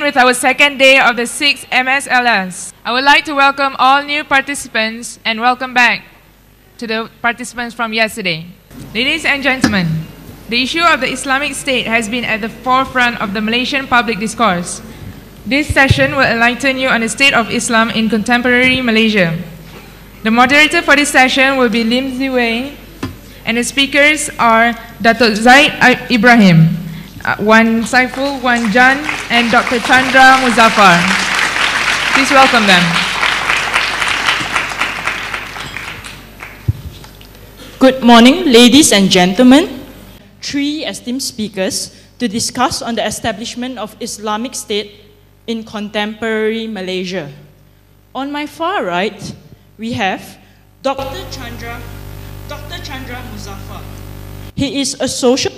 With our second day of the 6th MSLS. I would like to welcome all new participants and welcome back to the participants from yesterday. Ladies and gentlemen, the issue of the Islamic State has been at the forefront of the Malaysian public discourse. This session will enlighten you on the state of Islam in contemporary Malaysia. The moderator for this session will be Lim Ziwei, and the speakers are Dato Zaid Ibrahim, one Saiful, one Jan, and Dr. Chandra Muzaffar. Please welcome them. Good morning, ladies and gentlemen. Three esteemed speakers to discuss on the establishment of Islamic State in contemporary Malaysia. On my far right, we have Dr. Chandra Muzaffar. He is a social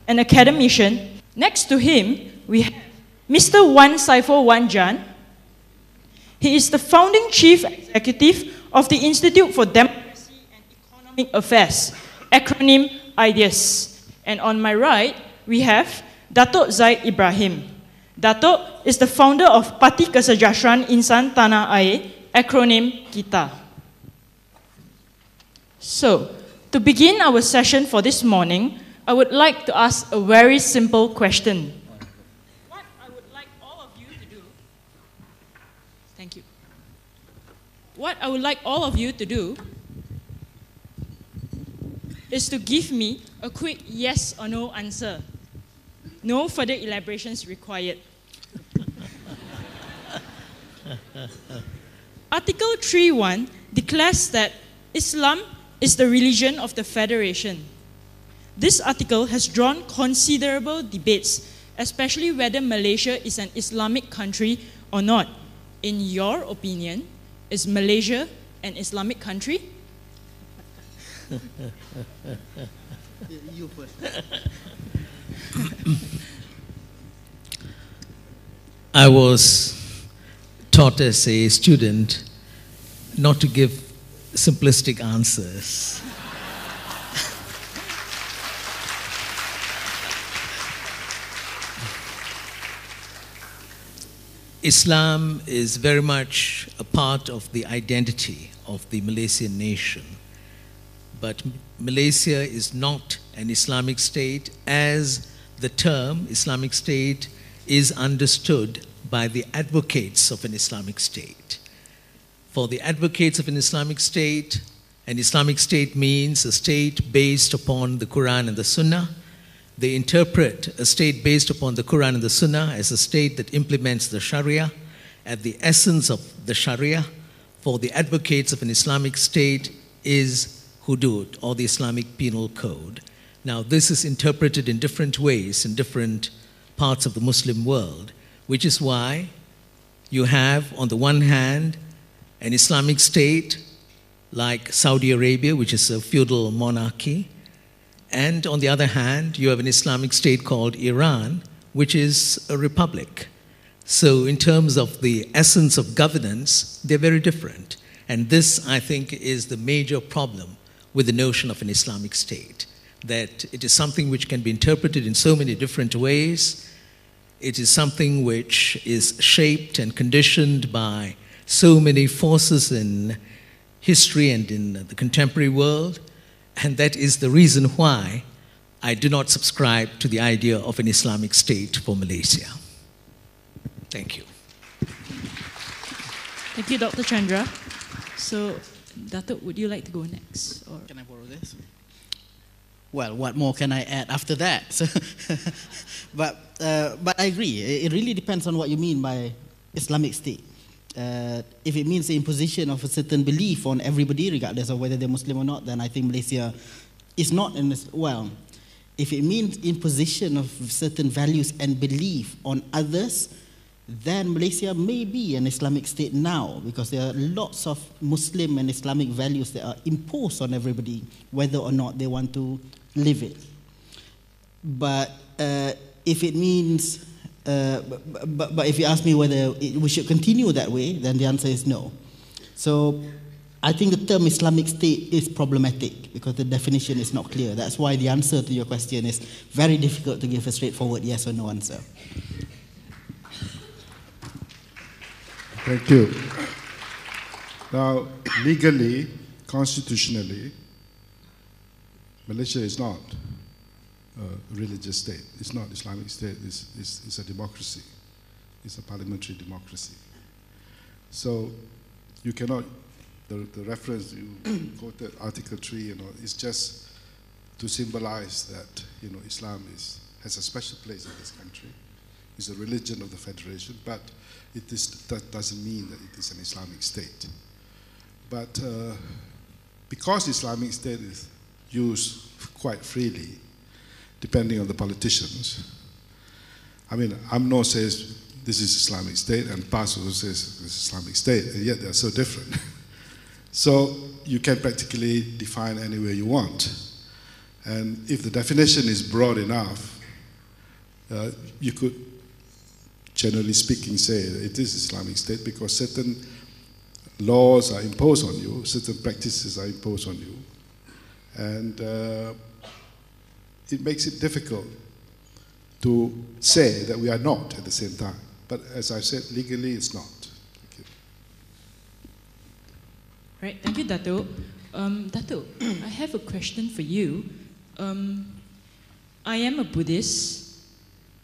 an academician. Next to him, we have Mr. Wan Saiful Wan Jan. He is the founding chief executive of the Institute for Democracy and Economic Affairs, acronym IDEAS. And on my right, we have Dato Zaid Ibrahim. Dato is the founder of Parti Kesejahteraan Insan Tanah Air, acronym KITA. So, to begin our session for this morning, I would like to ask a very simple question. What I would like all of you to do, thank you. What I would like all of you to do is to give me a quick yes or no answer. No further elaborations required. Article 3.1 declares that Islam is the religion of the Federation. This article has drawn considerable debates, especially whether Malaysia is an Islamic country or not. In your opinion, is Malaysia an Islamic country? You first. I was taught as a student not to give simplistic answers. Islam is very much a part of the identity of the Malaysian nation. But Malaysia is not an Islamic state as the term Islamic state is understood by the advocates of an Islamic state. For the advocates of an Islamic state means a state based upon the Quran and the Sunnah. They interpret a state based upon the Quran and the Sunnah as a state that implements the Sharia at the essence of the Sharia. For the advocates of an Islamic state is Hudud, or the Islamic Penal Code. Now, this is interpreted in different ways in different parts of the Muslim world, which is why you have, on the one hand, an Islamic state like Saudi Arabia, which is a feudal monarchy, and on the other hand, you have an Islamic state called Iran, which is a republic. So in terms of the essence of governance, they're very different. And this, I think, is the major problem with the notion of an Islamic state, that it is something which can be interpreted in so many different ways. It is something which is shaped and conditioned by so many forces in history and in the contemporary world. And that is the reason why I do not subscribe to the idea of an Islamic state for Malaysia. Thank you. Thank you, Dr. Chandra. So, Dato, would you like to go next? Or? Can I borrow this? Well, what more can I add after that? But I agree. It really depends on what you mean by Islamic state. If it means the imposition of a certain belief on everybody, regardless of whether they're Muslim or not, then I think Malaysia is not in this. Well, if it means imposition of certain values and belief on others, then Malaysia may be an Islamic state now, because there are lots of Muslim and Islamic values that are imposed on everybody, whether or not they want to live it. But if it means but if you ask me whether we should continue that way, then the answer is no. So I think the term Islamic State is problematic because the definition is not clear. That's why the answer to your question is very difficult to give a straightforward yes or no answer. Thank you. Now, legally, constitutionally, Malaysia is not a religious state. It's not Islamic state. It's a democracy. It's a parliamentary democracy. So you cannot, the reference you quoted, Article 3, is just to symbolize that, Islam has a special place in this country. It's a religion of the Federation, but that doesn't mean that it is an Islamic state. But because Islamic state is used quite freely, depending on the politicians. I mean, UMNO says this is Islamic state, and PAS also says this is Islamic state, and yet they're so different. So you can practically define any way you want. And if the definition is broad enough, you could, generally speaking, say it is Islamic state because certain laws are imposed on you, certain practices are imposed on you, and it makes it difficult to say that we are not at the same time. But as I said, legally it's not. Thank you. Right, thank you, Dato. Dato, I have a question for you. I am a Buddhist,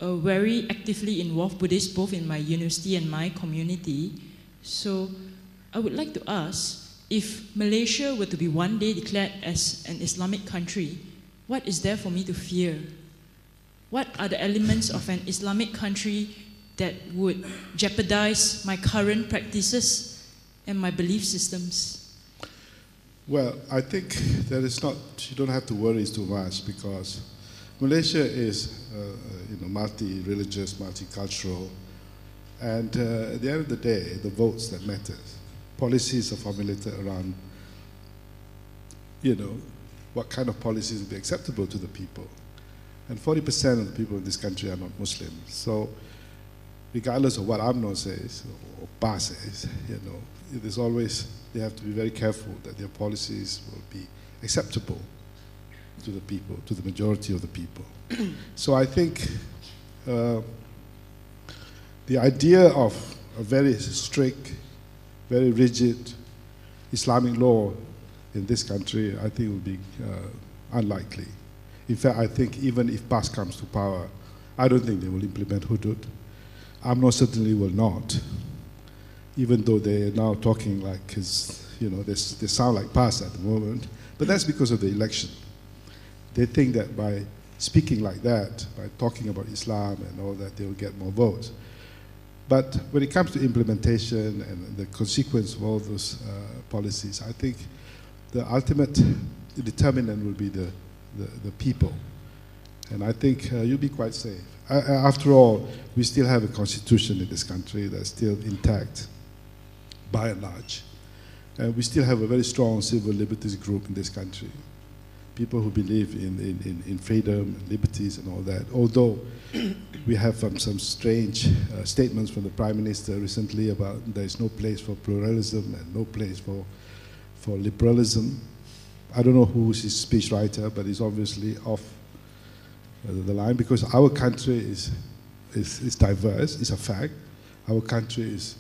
a very actively involved Buddhist both in my university and my community. So I would like to ask, if Malaysia were to be one day declared as an Islamic country, what is there for me to fear? What are the elements of an Islamic country that would jeopardize my current practices and my belief systems? Well, I think that it's not, you don't have to worry too much because Malaysia is multi-religious, multicultural, and at the end of the day, the votes that matter. Policies are formulated around, what kind of policies will be acceptable to the people. And 40% of the people in this country are not Muslims. So regardless of what UMNO says or PA says, it is always, they have to be very careful that their policies will be acceptable to the people, to the majority of the people. So I think the idea of a very strict, very rigid Islamic law in this country, I think will be unlikely. In fact, I think even if PAS comes to power, I don't think they will implement hudud. UMNO certainly will not, even though they are now talking like, they sound like PAS at the moment, but that's because of the election. They think that by speaking like that, by talking about Islam and all that, they will get more votes. But when it comes to implementation and the consequence of all those policies, I think the ultimate determinant will be the people. And I think you'll be quite safe. After all, we still have a constitution in this country that's still intact, by and large. And we still have a very strong civil liberties group in this country. People who believe in freedom, and liberties and all that. Although we have some strange statements from the Prime Minister recently about there is no place for pluralism and no place for liberalism. I don't know who's his speechwriter, but he's obviously off the line because our country is diverse, it's a fact. Our country is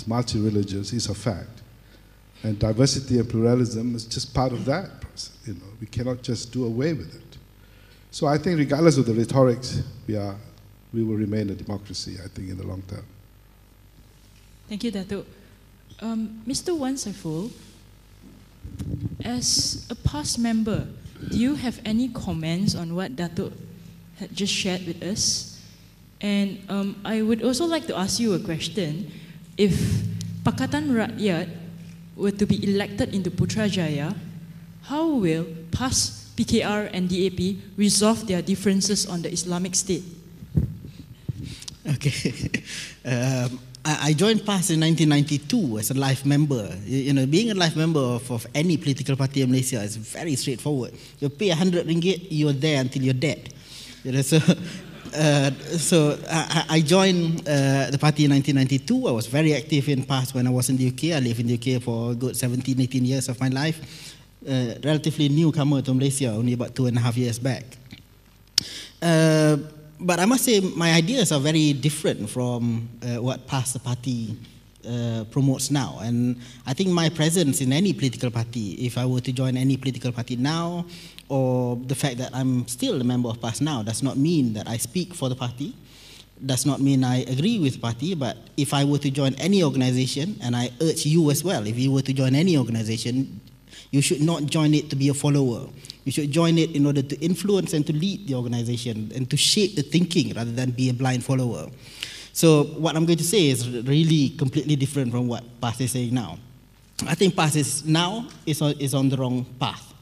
multi-religious, it's a fact. And diversity and pluralism is just part of that. We cannot just do away with it. So I think regardless of the rhetorics, we will remain a democracy, I think, in the long term. Thank you, Dato. Mr. Wan Saiful, as a past member, do you have any comments on what Dato had just shared with us? And I would also like to ask you a question. If Pakatan Rakyat were to be elected into Putrajaya, how will PAS, PKR and DAP resolve their differences on the Islamic State? Okay. I joined PAS in 1992 as a life member. Being a life member of any political party in Malaysia is very straightforward. You pay 100 ringgit, you're there until you're dead. So I joined the party in 1992. I was very active in PAS when I was in the UK. I lived in the UK for a good 17, 18 years of my life. Relatively newcomer to Malaysia, only about 2.5 years back. But I must say my ideas are very different from what PAS the party promotes now. And I think my presence in any political party, if I were to join any political party now, or the fact that I'm still a member of PAS now, does not mean that I speak for the party, does not mean I agree with the party. But if I were to join any organization, and I urge you as well, if you were to join any organization, you should not join it to be a follower. You should join it in order to influence and to lead the organization and to shape the thinking rather than be a blind follower. So what I'm going to say is really completely different from what PAS is saying now. I think PAS is on the wrong path.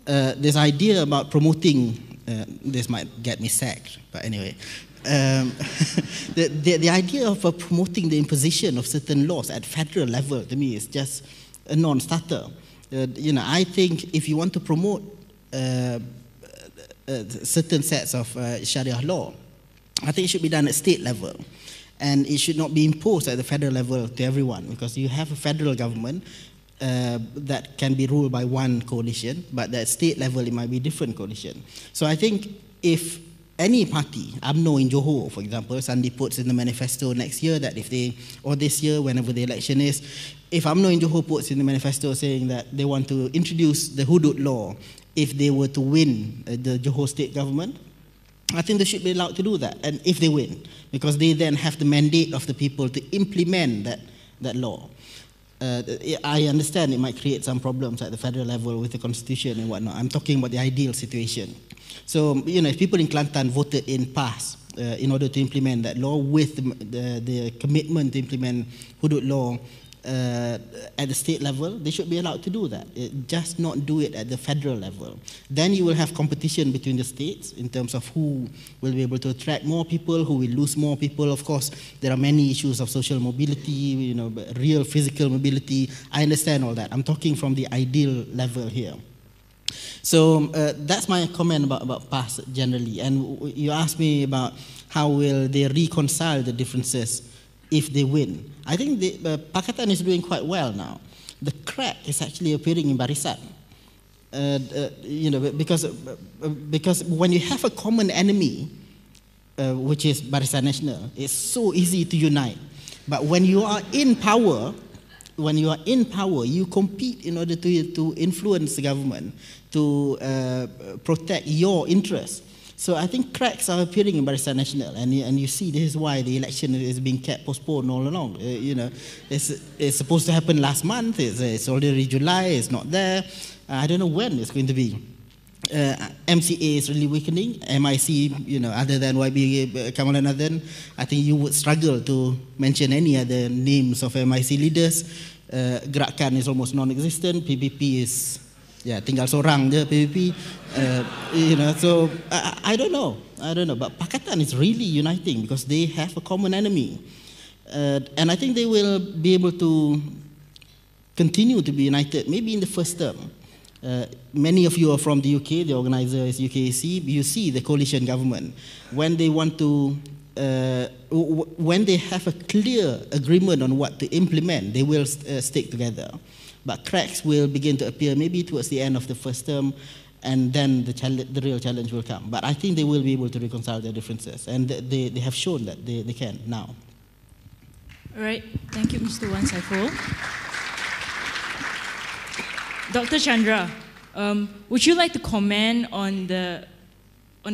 This idea about promoting, this might get me sacked, but anyway. The idea of promoting the imposition of certain laws at federal level, to me, is just a non-starter. I think if you want to promote certain sets of Sharia law, I think it should be done at state level. And it should not be imposed at the federal level to everyone, because you have a federal government that can be ruled by one coalition, but at state level it might be different coalition. So I think if any party, UMNO in Johor, for example, Sandi puts in the manifesto next year that if they, or this year, whenever the election is, if UMNO in Johor puts in the manifesto saying that they want to introduce the hudud law if they were to win the Johor state government, I think they should be allowed to do that, and if they win, because they then have the mandate of the people to implement that law. I understand it might create some problems at the federal level with the constitution and whatnot. I'm talking about the ideal situation. So, if people in Kelantan voted in PAS in order to implement that law with the commitment to implement hudud law at the state level, they should be allowed to do that. Just not do it at the federal level. Then you will have competition between the states in terms of who will be able to attract more people, who will lose more people. Of course, there are many issues of social mobility, real physical mobility. I understand all that. I'm talking from the ideal level here. So that's my comment about PAS generally. And you asked me about how will they reconcile the differences if they win. I think Pakatan is doing quite well now. The crack is actually appearing in Barisan. Because when you have a common enemy, which is Barisan Nasional, it's so easy to unite. But when you are in power, you compete in order to influence the government, to protect your interests. So I think cracks are appearing in Barisan Nasional, and you see this is why the election is being kept postponed all along. It's supposed to happen last month. It's already July. It's not there. I don't know when it's going to be. MCA is really weakening. MIC, other than YB Kamalan Adhan, I think you would struggle to mention any other names of MIC leaders. Gerakan is almost non-existent. PPP is, tinggal seorang je PPP. So I don't know. But Pakatan is really uniting because they have a common enemy. And I think they will be able to continue to be united, maybe in the first term. Many of you are from the UK, the organizer is UKAC. You see the coalition government. When they want to, when they have a clear agreement on what to implement, they will stick together. But cracks will begin to appear maybe towards the end of the first term, and then the real challenge will come. But I think they will be able to reconcile their differences, and they have shown that they can now. All right, thank you, Mr. Wan Saiful. Dr. Chandra, would you like to comment on the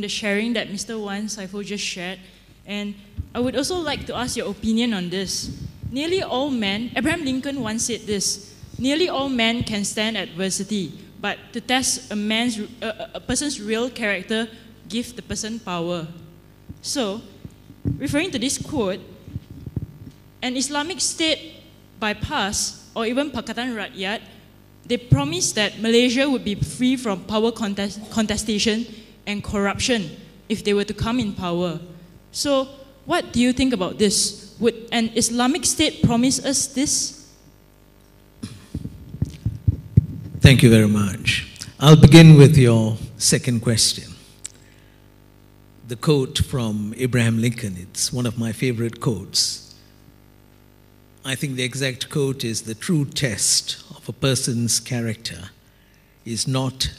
sharing that Mr. Wan Saiful just shared? And I would also like to ask your opinion on this. Nearly all men, Abraham Lincoln once said this, nearly all men can stand adversity, but to test a person's real character, give the person power. So, referring to this quote, an Islamic state by PAS, or even Pakatan Rakyat, they promised that Malaysia would be free from power contestation and corruption if they were to come in power. So, what do you think about this? Would an Islamic state promise us this? Thank you very much. I'll begin with your second question. The quote from Abraham Lincoln, it's one of my favorite quotes. I think the exact quote is, the true test of a person's character is not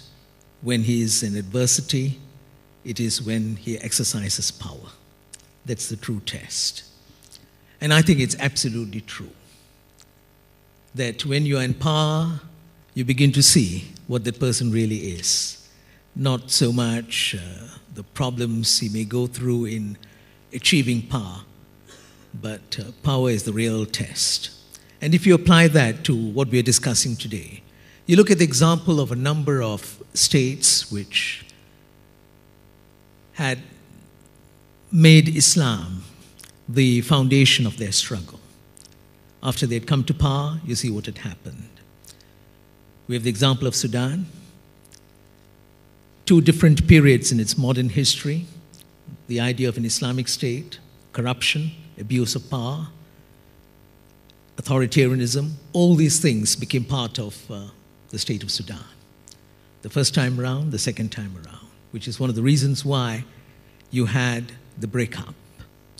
when he is in adversity, it is when he exercises power. That's the true test. And I think it's absolutely true. that when you are in power, you begin to see what that person really is. Not so much the problems he may go through in achieving power, but power is the real test. And if you apply that to what we are discussing today, you look at the example of a number of states which had made Islam the foundation of their struggle. After they had come to power, you see what had happened. We have the example of Sudan. 2 different periods in its modern history. The idea of an Islamic state, corruption, abuse of power, authoritarianism, all these things became part of the state of Sudan. The first time around, the second time around, which is one of the reasons why you had the breakup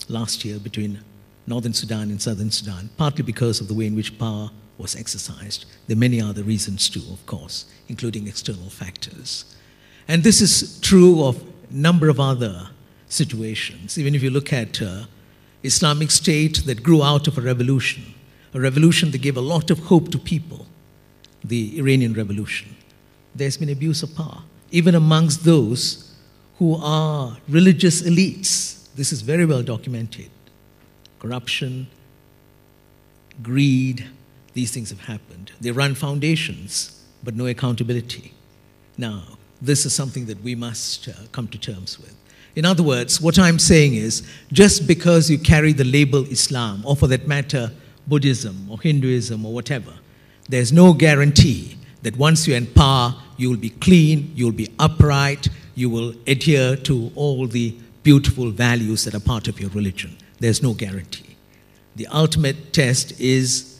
last year between Northern Sudan and Southern Sudan, partly because of the way in which power was exercised. There are many other reasons too, of course, including external factors. And this is true of a number of other situations. Even if you look at Islamic State that grew out of a revolution that gave a lot of hope to people, the Iranian Revolution. There's been abuse of power, even amongst those who are religious elites. This is very well documented. Corruption, greed, these things have happened. They run foundations, but no accountability. Now, this is something that we must come to terms with. In other words, what I'm saying is, just because you carry the label Islam, or for that matter, Buddhism or Hinduism or whatever, there's no guarantee that once you're in power, you will be clean, you'll be upright, you will adhere to all the beautiful values that are part of your religion. There's no guarantee. The ultimate test is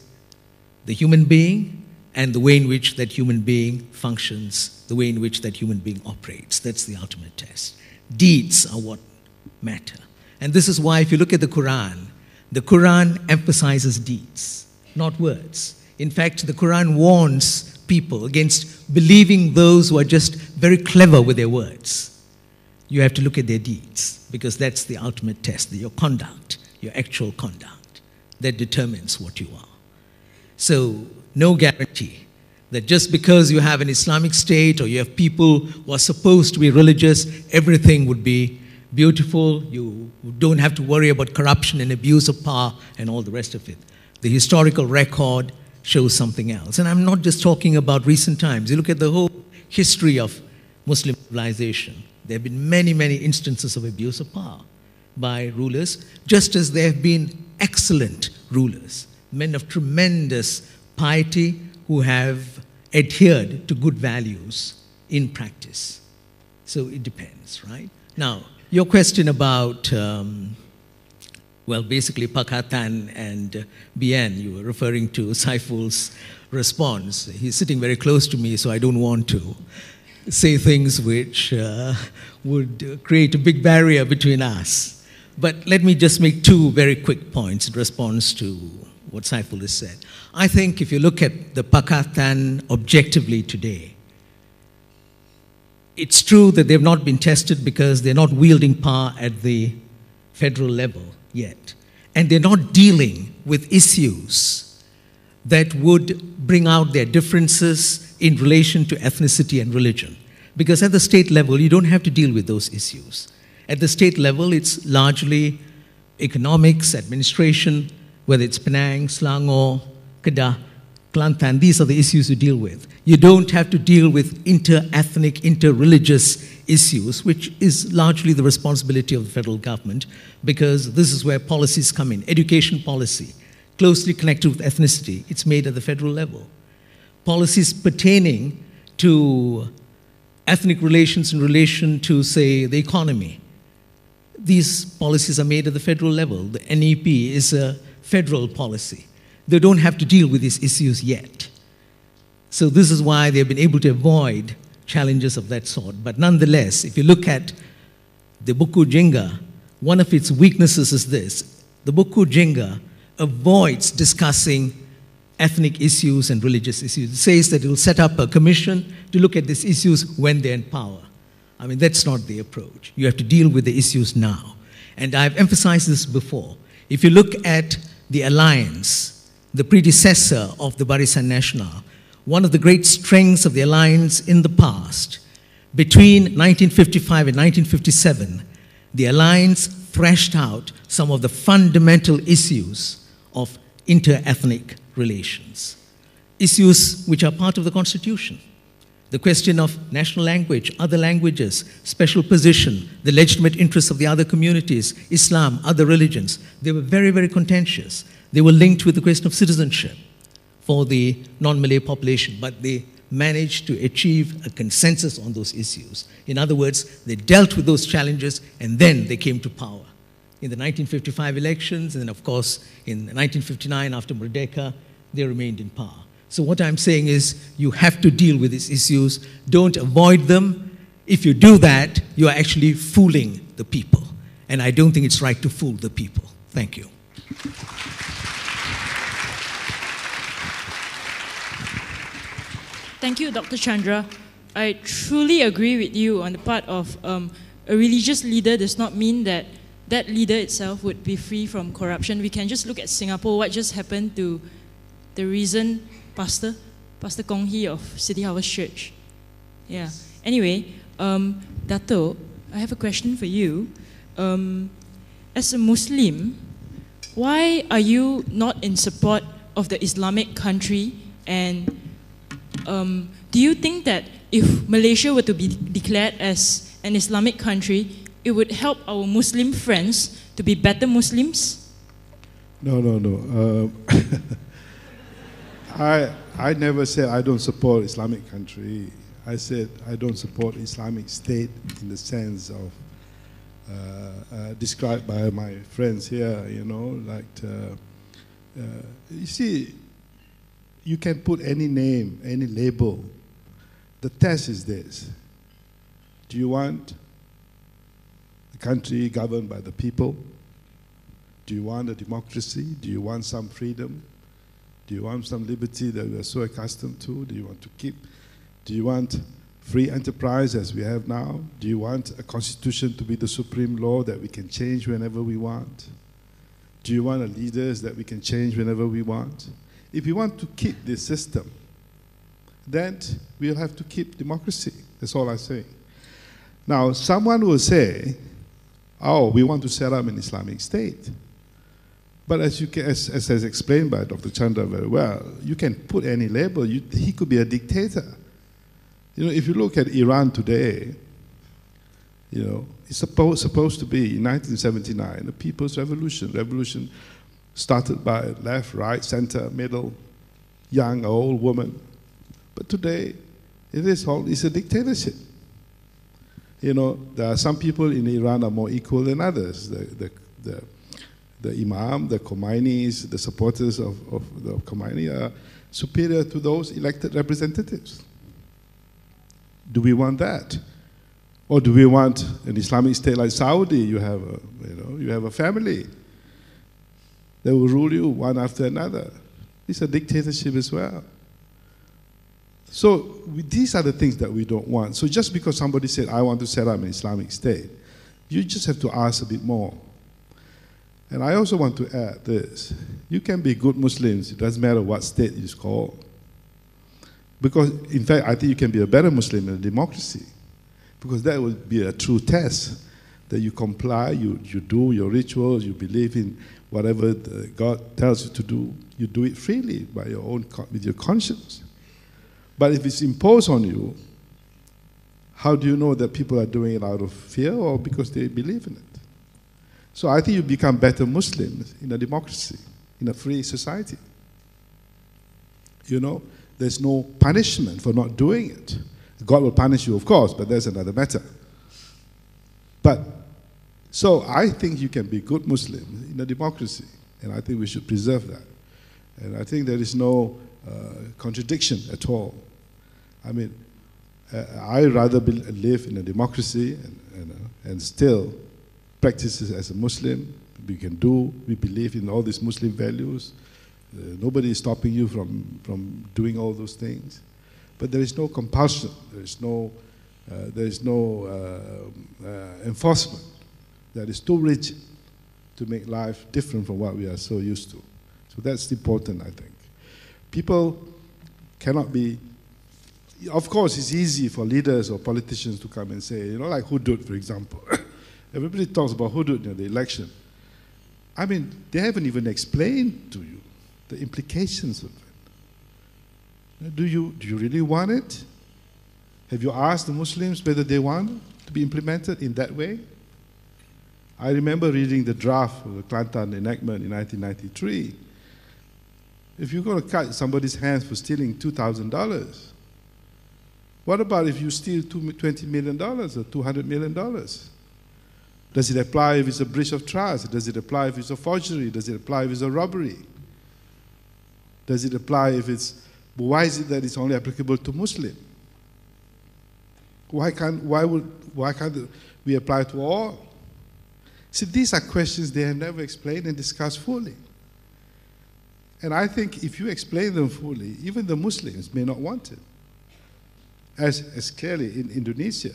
the human being and the way in which that human being functions, the way in which that human being operates. That's the ultimate test. Deeds are what matter. And this is why if you look at the Quran emphasizes deeds, not words. In fact, the Quran warns people against believing those who are just very clever with their words. You have to look at their deeds, because that's the ultimate test, your conduct, your actual conduct, that determines what you are. So, no guarantee that just because you have an Islamic state or you have people who are supposed to be religious, everything would be beautiful. You don't have to worry about corruption and abuse of power and all the rest of it. The historical record shows something else. And I'm not just talking about recent times. You look at the whole history of Muslim civilization. There have been many, many instances of abuse of power by rulers, just as there have been excellent rulers, men of tremendous piety who have adhered to good values in practice. So it depends, right? Now, your question about, basically Pakatan and Bien, you were referring to Saiful's response. He's sitting very close to me, so I don't want to say things which would create a big barrier between us. But let me just make 2 very quick points in response to what Saiful has said. I think if you look at the Pakatan objectively today, it's true that they've not been tested because they're not wielding power at the federal level yet. And they're not dealing with issues that would bring out their differences in relation to ethnicity and religion. Because at the state level, you don't have to deal with those issues. At the state level, it's largely economics, administration, whether it's Penang, Selangor, Kedah, Kelantan, these are the issues you deal with. You don't have to deal with inter-ethnic, inter-religious issues, which is largely the responsibility of the federal government, because this is where policies come in. Education policy, closely connected with ethnicity, it's made at the federal level. Policies pertaining to ethnic relations in relation to, say, the economy, these policies are made at the federal level. The NEP is a federal policy. They don't have to deal with these issues yet. So this is why they've been able to avoid challenges of that sort. But nonetheless, if you look at the Buku Jingga, one of its weaknesses is this. The Buku Jingga avoids discussing ethnic issues and religious issues. It says that it will set up a commission to look at these issues when they're in power. I mean, that's not the approach. You have to deal with the issues now. And I've emphasized this before. If you look at the alliance the predecessor of the Barisan Nasional, one of the great strengths of the alliance in the past, between 1955 and 1957, the alliance thrashed out some of the fundamental issues of inter-ethnic relations, issues which are part of the Constitution. The question of national language, other languages, special position, the legitimate interests of the other communities, Islam, other religions, they were very, very contentious. They were linked with the question of citizenship for the non-Malay population, but they managed to achieve a consensus on those issues. In other words, they dealt with those challenges and then they came to power. In the 1955 elections, and then of course in 1959 after Merdeka, they remained in power. So what I'm saying is you have to deal with these issues. Don't avoid them. If you do that, you are actually fooling the people. And I don't think it's right to fool the people. Thank you. Thank you, Dr. Chandra. I truly agree with you on the part of a religious leader does not mean that that leader itself would be free from corruption. We can just look at Singapore, what just happened to the recent pastor, Pastor Kong Hee of City Harvest Church. Yeah. Anyway, Dato, I have a question for you. As a Muslim, why are you not in support of the Islamic country? And do you think that if Malaysia were to be declared as an Islamic country, it would help our Muslim friends to be better Muslims? No. I never said I don't support Islamic country. I said I don't support Islamic State in the sense of described by my friends here, you know, like, you see, you can put any name, any label. The test is this. Do you want a country governed by the people? Do you want a democracy? Do you want some freedom? Do you want some liberty that we are so accustomed to? Do you want free enterprise as we have now? Do you want a constitution to be the supreme law that we can change whenever we want? Do you want leaders that we can change whenever we want? If you want to keep this system, then we'll have to keep democracy. That's all I'm saying. Now, someone will say, oh, we want to set up an Islamic State. But as explained by Dr. Chandra very well, you can put any label. He could be a dictator. You know, if you look at Iran today, you know, it's supposed to be in 1979, the People's Revolution. Revolution started by left, right, center, middle, young, old, woman. But today, it's a dictatorship. You know, there are some people in Iran are more equal than others. The Imam, the Khomeinis, the supporters of the Khomeini are superior to those elected representatives. Do we want that? Or do we want an Islamic state like Saudi? You have a family that will rule you one after another. It's a dictatorship as well. So these are the things that we don't want. So just because somebody said, I want to set up an Islamic state, you just have to ask a bit more. And I also want to add this. You can be good Muslims. It doesn't matter what state it's called. Because, in fact, I think you can be a better Muslim in a democracy. Because that would be a true test. That you comply, you do your rituals, you believe in whatever God tells you to do. You do it freely by your own, with your conscience. But if it's imposed on you, how do you know that people are doing it out of fear or because they believe in it? So I think you become better Muslims in a democracy, in a free society. You know, there's no punishment for not doing it. God will punish you, of course, but there's another matter. But, so I think you can be good Muslim in a democracy, and I think we should preserve that. And I think there is no contradiction at all. I mean, I rather live in a democracy and still practice as a Muslim. We believe in all these Muslim values. Nobody is stopping you from doing all those things. But there is no compulsion. There is no enforcement that is too rigid to make life different from what we are so used to. So that's important, I think. People cannot be, of course, it's easy for leaders or politicians to come and say, like hudud, for example. Everybody talks about hudud in the election. I mean, they haven't even explained to you the implications of it. Do you really want it? Have you asked the Muslims whether they want to be implemented in that way? I remember reading the draft of the Kelantan enactment in 1993. If you're going to cut somebody's hands for stealing $2,000, what about if you steal $20 million or $200 million? Does it apply if it's a breach of trust? Does it apply if it's a forgery? Does it apply if it's a robbery? Does it apply if it's, why is it that it's only applicable to Muslim? Why can't we apply to all? See, these are questions they have never explained and discussed fully. And I think if you explain them fully, even the Muslims may not want it. As clearly in Indonesia,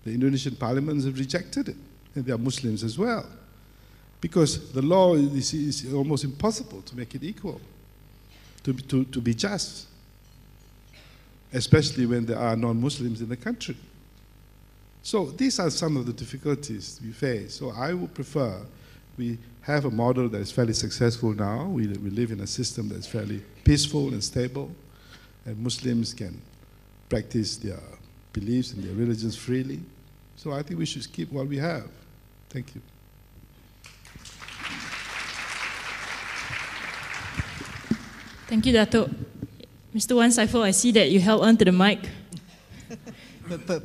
the Indonesian parliaments have rejected it, and they are Muslims as well. Because the law is almost impossible to make it equal, to be just, especially when there are non-Muslims in the country. So these are some of the difficulties we face. So I would prefer we have a model that is fairly successful now. We live in a system that is fairly peaceful and stable, and Muslims can practice their beliefs and their religions freely. So I think we should keep what we have. Thank you. Thank you, Dato. Mr. Wan Saiful, I see that you held on to the mic.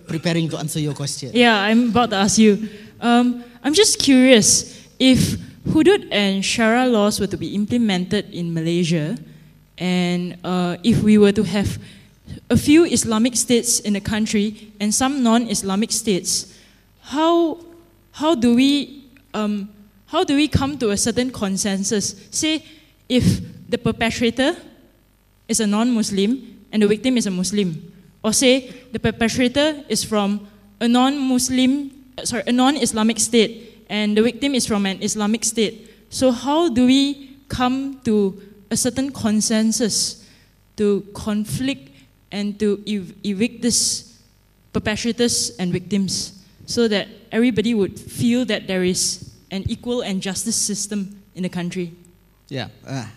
Preparing to answer your question. Yeah, I'm about to ask you. I'm just curious, if hudud and Sharia laws were to be implemented in Malaysia, and if we were to have a few Islamic states in the country and some non-Islamic states, how do we come to a certain consensus? Say, if the perpetrator is a non-Muslim and the victim is a Muslim, or say the perpetrator is from a non-Islamic state and the victim is from an Islamic state. So how do we come to a certain consensus to conflict and to evict these perpetrators and victims so that everybody would feel that there is an equal and justice system in the country? Yeah,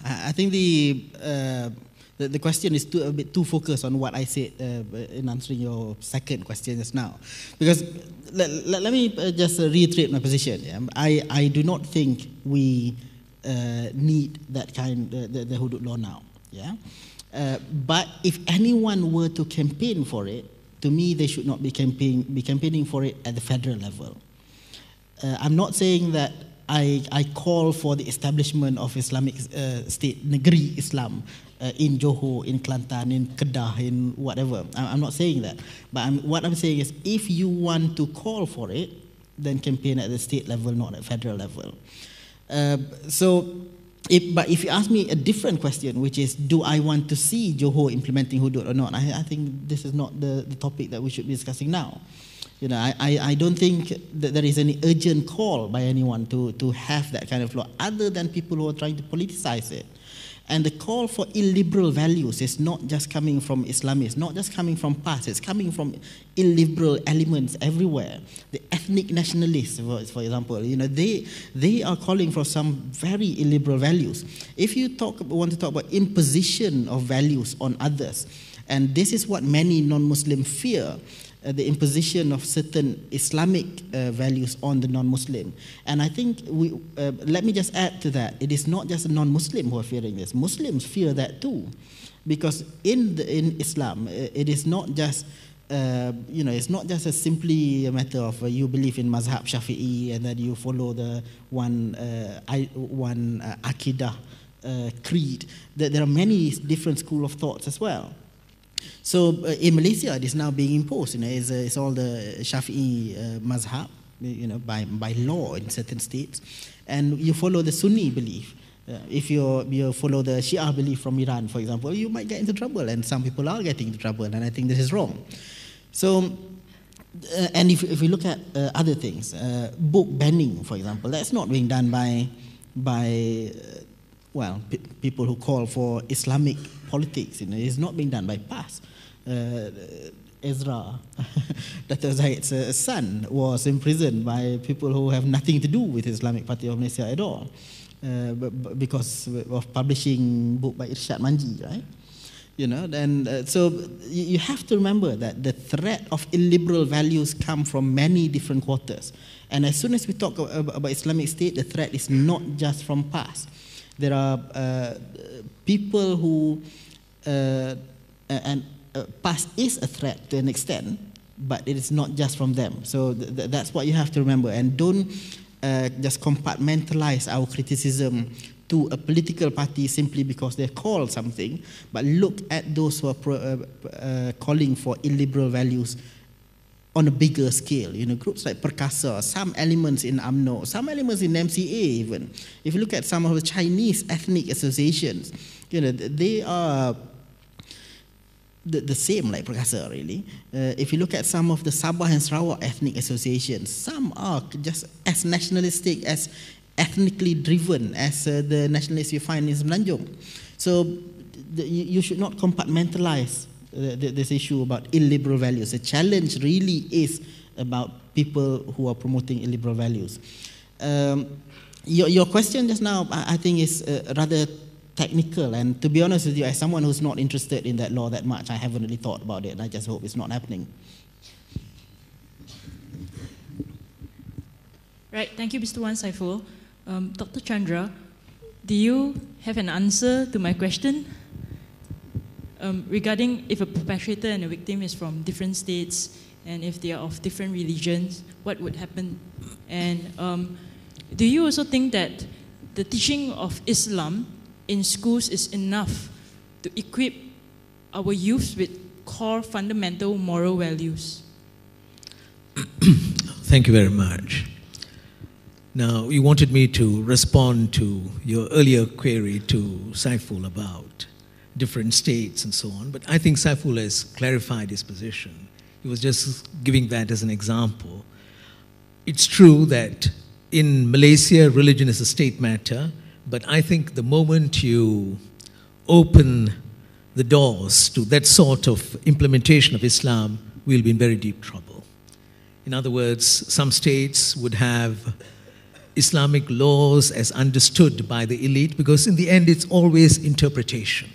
I think the question is a bit too focused on what I said in answering your second question just now. Because let me just reiterate my position. Yeah? I do not think we need that kind, the hudud law now. Yeah? But if anyone were to campaign for it, to me they should not be campaigning for it at the federal level. I'm not saying that I call for the establishment of Islamic State, Negeri Islam, in Johor, in Kelantan, in Kedah, in whatever. I'm not saying that. But what I'm saying is, if you want to call for it, then campaign at the state level, not at federal level. But if you ask me a different question, which is, do I want to see Johor implementing hudud or not? I think this is not the topic that we should be discussing now. I don't think that there is any urgent call by anyone to have that kind of law, other than people who are trying to politicize it. And the call for illiberal values is not just coming from Islamists, not just coming from past, it's coming from illiberal elements everywhere. The ethnic nationalists, for example, they are calling for some very illiberal values. If you want to talk about imposition of values on others, and this is what many non-Muslims fear, the imposition of certain Islamic values on the non-Muslim. And I think, let me just add to that, it is not just non-Muslim who are fearing this. Muslims fear that too. Because in Islam, it is not just, it's not just simply a matter of you believe in Mazhab Shafi'i and that you follow the one Aqidah creed. There are many different schools of thoughts as well. So in Malaysia, it is now being imposed. It's all the Shafi'i mazhab, by law in certain states, and you follow the Sunni belief. If you follow the Shia belief from Iran, for example, you might get into trouble, and some people are getting into trouble, and I think this is wrong. So, and if we look at other things, book banning, for example, that's not being done by well, people who call for Islamic politics. It's not being done by PAS. Ezra, Dato Zaid's son, was imprisoned by people who have nothing to do with Islamic Party of Malaysia at all, because of publishing book by Irsyad Manji, right? So you have to remember that the threat of illiberal values come from many different quarters. And as soon as we talk about Islamic State, the threat is not just from PAS. There are people who, PAS is a threat to an extent, but it is not just from them. So that's what you have to remember. And don't just compartmentalize our criticism to a political party simply because they're called something, but look at those who are calling for illiberal values on a bigger scale. Groups like Perkasa, some elements in UMNO, some elements in MCA even. If you look at some of the Chinese ethnic associations, they are the same like Perkasa, really. If you look at some of the Sabah and Sarawak ethnic associations, some are just as nationalistic, as ethnically driven as the nationalists you find in Semenanjung. So you should not compartmentalize this issue about illiberal values. The challenge really is about people who are promoting illiberal values. Your question just now, I think, is rather technical, and to be honest with you, as someone who's not interested in that law that much, I haven't really thought about it, and I just hope it's not happening. Right, thank you, Mr. Wan Saiful. Dr. Chandra, do you have an answer to my question regarding if a perpetrator and a victim is from different states and if they are of different religions, what would happen? And do you also think that the teaching of Islam in schools is enough to equip our youth with core fundamental moral values? Thank you very much. Now, you wanted me to respond to your earlier query to Saiful about different states and so on, but I think Saiful has clarified his position. He was just giving that as an example. It's true that in Malaysia, religion is a state matter, but I think the moment you open the doors to that sort of implementation of Islam, we'll be in very deep trouble. In other words, some states would have Islamic laws as understood by the elite, because in the end it's always interpretation.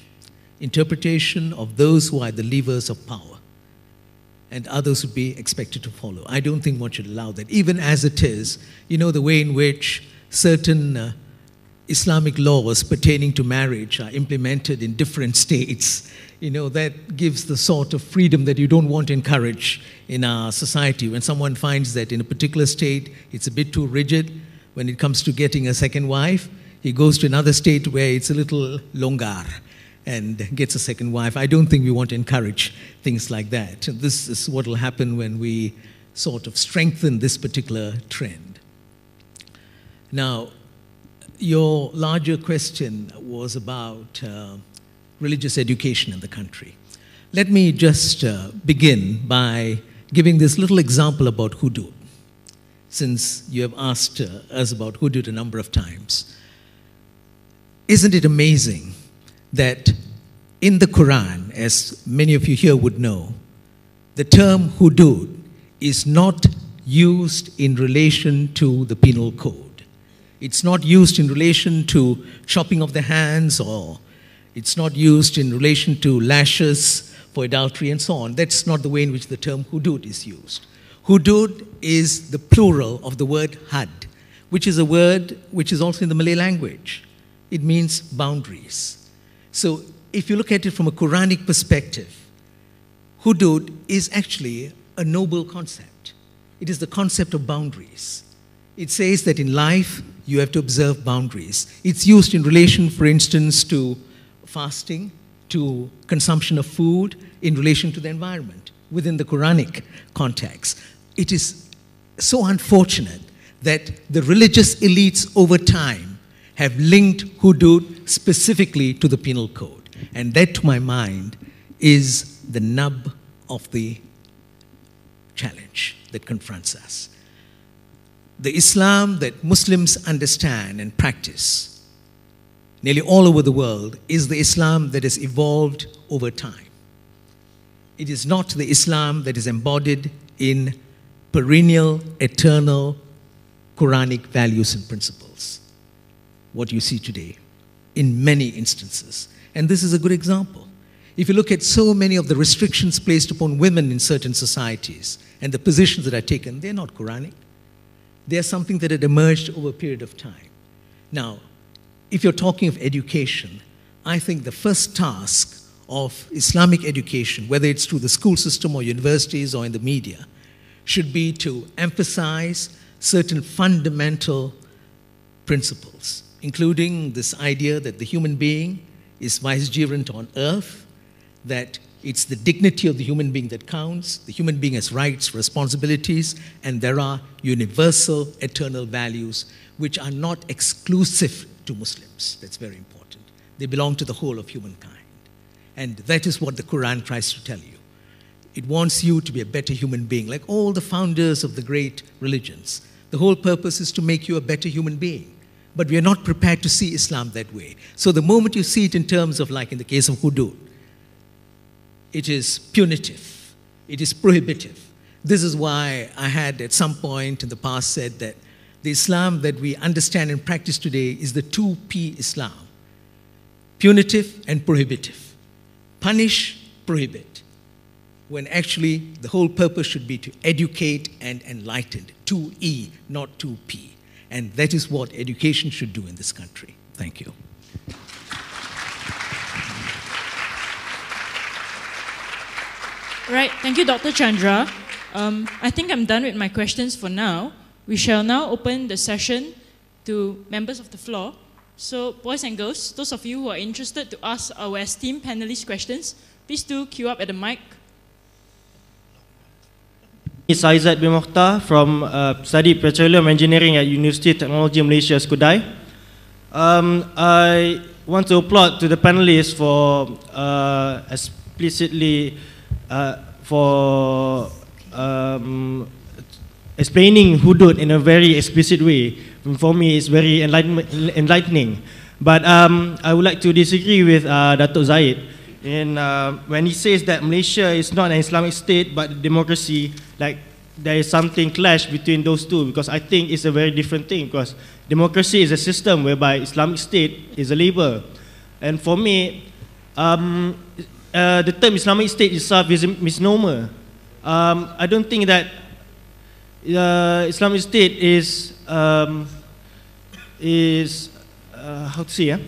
Interpretation of those who are the levers of power, and others would be expected to follow. I don't think one should allow that. Even as it is, the way in which certain Islamic laws pertaining to marriage are implemented in different states, that gives the sort of freedom that you don't want to encourage in our society. When someone finds that in a particular state it's a bit too rigid, when it comes to getting a second wife, he goes to another state where it's a little longar and gets a second wife. I don't think we want to encourage things like that. This is what will happen when we sort of strengthen this particular trend. Now, your larger question was about religious education in the country. Let me just begin by giving this little example about hudud, since you have asked us about hudud a number of times. Isn't it amazing that in the Quran, as many of you here would know, the term hudud is not used in relation to the penal code. It's not used in relation to chopping of the hands, or it's not used in relation to lashes for adultery and so on. That's not the way in which the term hudud is used. Hudud is the plural of the word had, which is a word which is also in the Malay language. It means boundaries. So if you look at it from a Quranic perspective, hudud is actually a noble concept. It is the concept of boundaries. It says that in life, you have to observe boundaries. It's used in relation, for instance, to fasting, to consumption of food, in relation to the environment, within the Quranic context. It is so unfortunate that the religious elites over time have linked hudud specifically to the penal code. And that, to my mind, is the nub of the challenge that confronts us. The Islam that Muslims understand and practice nearly all over the world, is the Islam that has evolved over time. It is not the Islam that is embodied in perennial, eternal, Quranic values and principles, what you see today, in many instances. And this is a good example. If you look at so many of the restrictions placed upon women in certain societies and the positions that are taken, they're not Quranic. They're something that had emerged over a period of time. Now, if you're talking of education, I think the first task of Islamic education, whether it's through the school system or universities or in the media, should be to emphasize certain fundamental principles, including this idea that the human being is vicegerent on earth, that it's the dignity of the human being that counts, the human being has rights, responsibilities, and there are universal, eternal values which are not exclusive to Muslims. That's very important. They belong to the whole of humankind. And that is what the Quran tries to tell you. It wants you to be a better human being, like all the founders of the great religions. The whole purpose is to make you a better human being. But we are not prepared to see Islam that way. So the moment you see it in terms of, like in the case of hudud, it is punitive, it is prohibitive. This is why I had at some point in the past said that the Islam that we understand and practice today is the 2P Islam. Punitive and prohibitive. Punish, prohibit. When actually the whole purpose should be to educate and enlighten. 2E, not 2P. And that is what education should do in this country. Thank you. Right, thank you, Dr. Chandra. I think I'm done with my questions for now. We shall now open the session to members of the floor. So, boys and girls, those of you who are interested to ask our esteemed panelists questions, please do queue up at the mic. Zaid bin Mokhtar from studied Petroleum Engineering at University of Technology Malaysia, Skudai. I want to applaud to the panelists for explicitly explaining hudud in a very explicit way. For me, it's very enlightening. But I would like to disagree with Dato Zaid when he says that Malaysia is not an Islamic state but a democracy. Like there is something clash between those two, because I think it's a very different thing, because democracy is a system whereby Islamic state is a label. And for me, the term Islamic state itself is a misnomer. I don't think that Islamic state is how to say,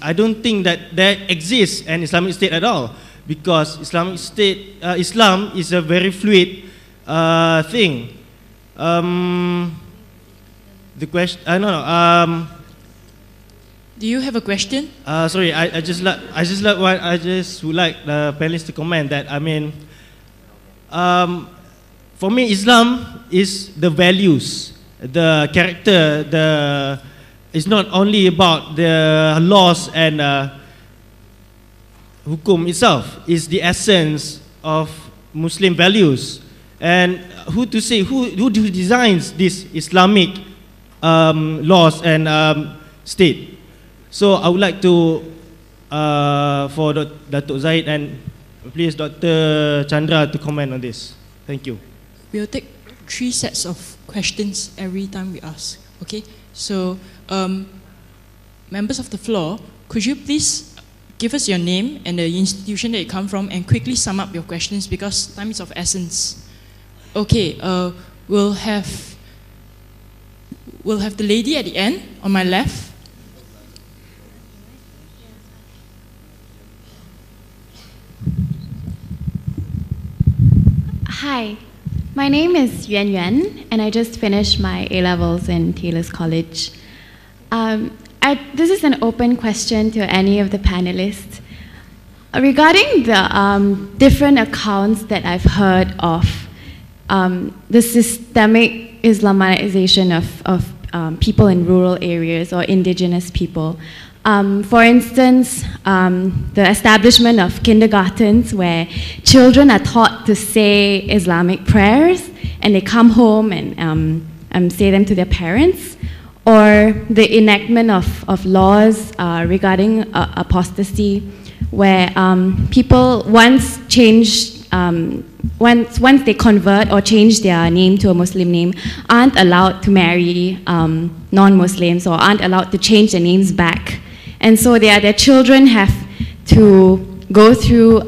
I don't think that there exists an Islamic state at all, because Islamic state, Islam is a very fluid thing. The question, I don't know. Do you have a question? Sorry, I just would like the panelists to comment that, I mean, for me, Islam is the values, the character, it's not only about the laws and hukum itself. It's the essence of Muslim values. And who designs this Islamic laws and state? So I would like to, for Dato Zaid and please Dr. Chandra to comment on this. Thank you. We'll take 3 sets of questions every time we ask. Okay? So, members of the floor, could you please give us your name and the institution that you come from and quickly sum up your questions, because time is of essence. Okay, we'll have the lady at the end on my left. Hi, my name is Yuan Yuan, and I just finished my A-levels in Taylor's College. This is an open question to any of the panelists. Regarding the different accounts that I've heard of the systemic Islamization of people in rural areas or indigenous people. For instance, the establishment of kindergartens where children are taught to say Islamic prayers and they come home and say them to their parents. or the enactment of laws regarding apostasy, where people once they convert or change their name to a Muslim name, aren't allowed to marry non-Muslims or aren't allowed to change their names back. And so their children have to go through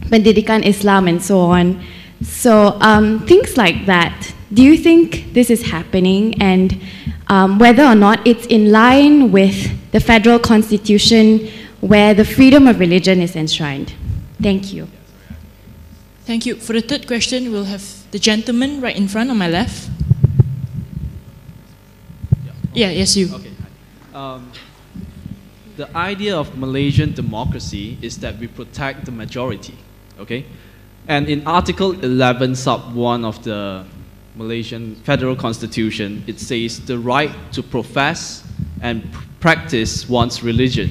Pendidikan Islam and so on. So things like that. Do you think this is happening, and whether or not it's in line with the federal constitution where the freedom of religion is enshrined? Thank you. Thank you. For the third question, we'll have the gentleman right in front on my left. Yeah, yes, you. Okay. The idea of Malaysian democracy is that we protect the majority, okay? And in Article 11, Sub 1 of the Malaysian Federal Constitution, it says the right to profess and practice one's religion.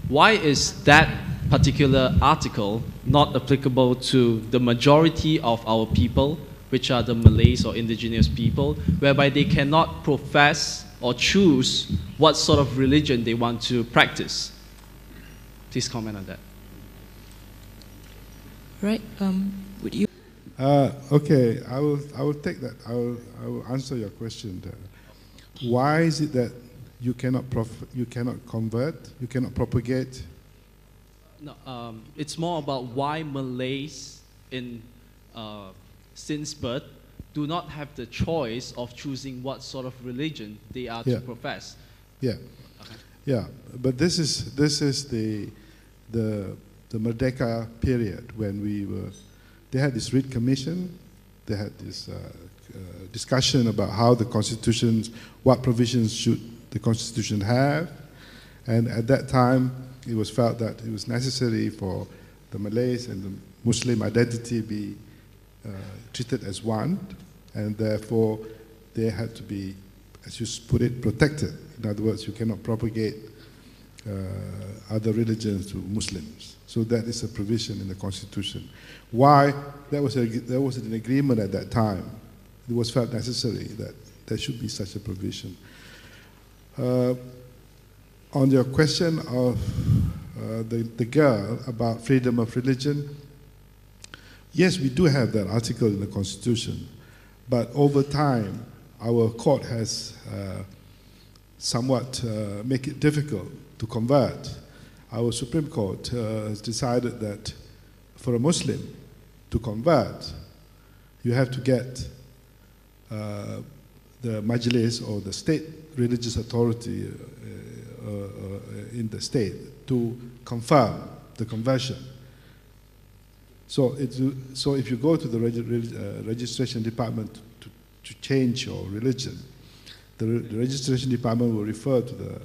Why is that particular article not applicable to the majority of our people, which are the Malays or indigenous people, whereby they cannot profess or choose what sort of religion they want to practice? Please comment on that. Right. Would you? Okay, I will take that. I will answer your question there. Why is it that you cannot convert, you cannot propagate? No, it's more about why Malays since birth do not have the choice of choosing what sort of religion they are to profess. Yeah, okay. Yeah. But this is the Merdeka period when they had this Reid Commission. They had this discussion about how the constitutions, what provisions should the constitution have, and at that time it was felt that it was necessary for the Malays and the Muslim identity be treated as one, and therefore they had to be, as you put it, protected. In other words, you cannot propagate other religions to Muslims. So that is a provision in the constitution. Why? There was an agreement at that time. It was felt necessary that there should be such a provision. On your question of the girl about freedom of religion, yes, we do have that article in the Constitution, but over time, our court has somewhat make it difficult to convert. Our Supreme Court has decided that for a Muslim to convert, you have to get the Majlis or the state religious authority in the state to confirm the conversion. So if you go to the registration department to change your religion, the registration department will refer to the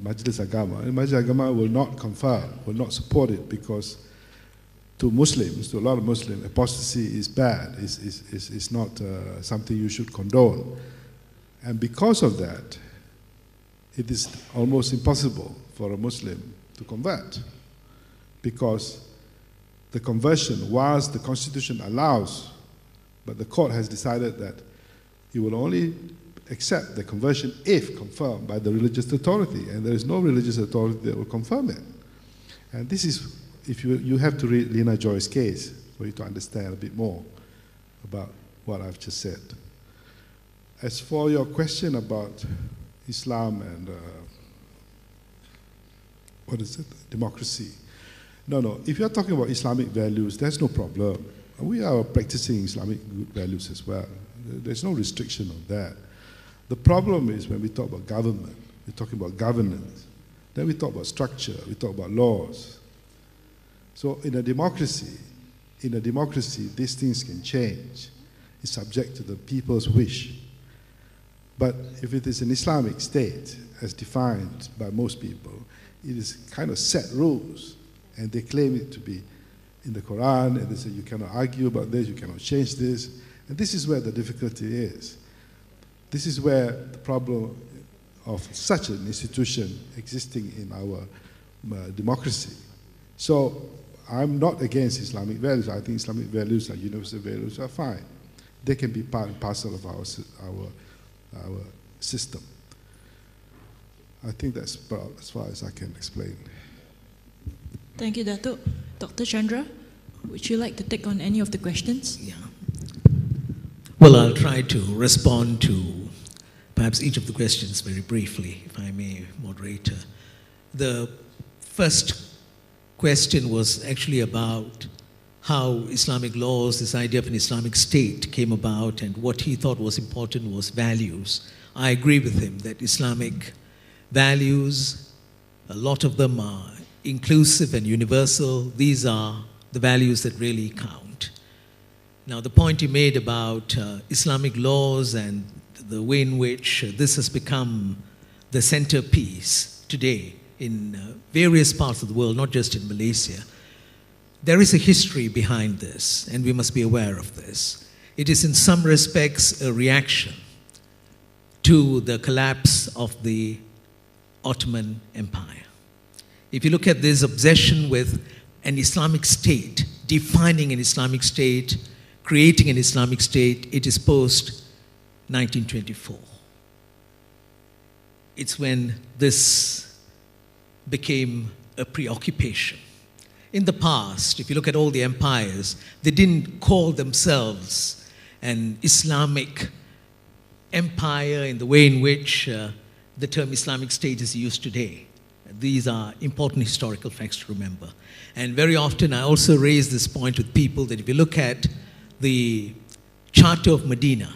Majlis Agama, and Majlis Agama will not confirm, will not support it, because to Muslims, to a lot of Muslims, apostasy is bad, is not something you should condone. And because of that, it is almost impossible for a Muslim to convert, because the conversion, whilst the Constitution allows, but the court has decided that you will only accept the conversion if confirmed by the religious authority, and there is no religious authority that will confirm it. And this is, if you have to read Lena Joy's case for you to understand a bit more about what I've just said. As for your question about Islam and what is it, democracy? No, if you're talking about Islamic values, there's no problem. We are practicing Islamic good values as well. There's no restriction on that. The problem is when we talk about government, we're talking about governance, then we talk about structure, we talk about laws. So in a democracy, these things can change. It's subject to the people's wish. But if it is an Islamic state, as defined by most people, it is kind of set rules, and they claim it to be in the Quran, and they say you cannot argue about this, you cannot change this, and this is where the difficulty is. This is where the problem of such an institution existing in our democracy. So I'm not against Islamic values. I think Islamic values are universal values, are fine. They can be part and parcel of our system. I think that's about as far as I can explain. Thank you, Dato. Dr. Chandra, would you like to take on any of the questions? Yeah. Well, I'll try to respond to perhaps each of the questions very briefly, if I may, moderator. The first question was actually about how Islamic laws, this idea of an Islamic state, came about, and what he thought was important was values. I agree with him that Islamic values, a lot of them are inclusive and universal. These are the values that really count. Now, the point he made about Islamic laws and the way in which this has become the centerpiece today in various parts of the world, not just in Malaysia, there is a history behind this, and we must be aware of this. It is in some respects a reaction to the collapse of the Ottoman Empire. If you look at this obsession with an Islamic state, defining an Islamic state, creating an Islamic state, it is post-1924. It's when this became a preoccupation. In the past, if you look at all the empires, they didn't call themselves an Islamic empire in the way in which the term Islamic State is used today. These are important historical facts to remember. And very often I also raise this point with people that if you look at the Charter of Medina,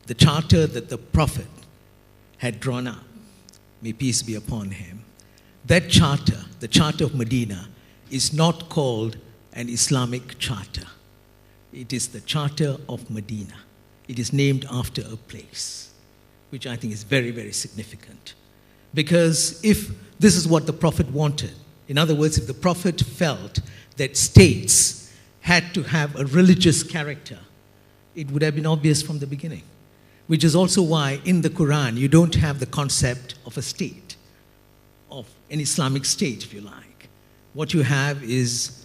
the charter that the Prophet had drawn up, may peace be upon him, that charter, the Charter of Medina, is not called an Islamic charter. It is the Charter of Medina. It is named after a place, which I think is very, very significant. Because if this is what the Prophet wanted, in other words, if the Prophet felt that states had to have a religious character, it would have been obvious from the beginning. Which is also why in the Quran you don't have the concept of a state, of an Islamic state, if you like. What you have is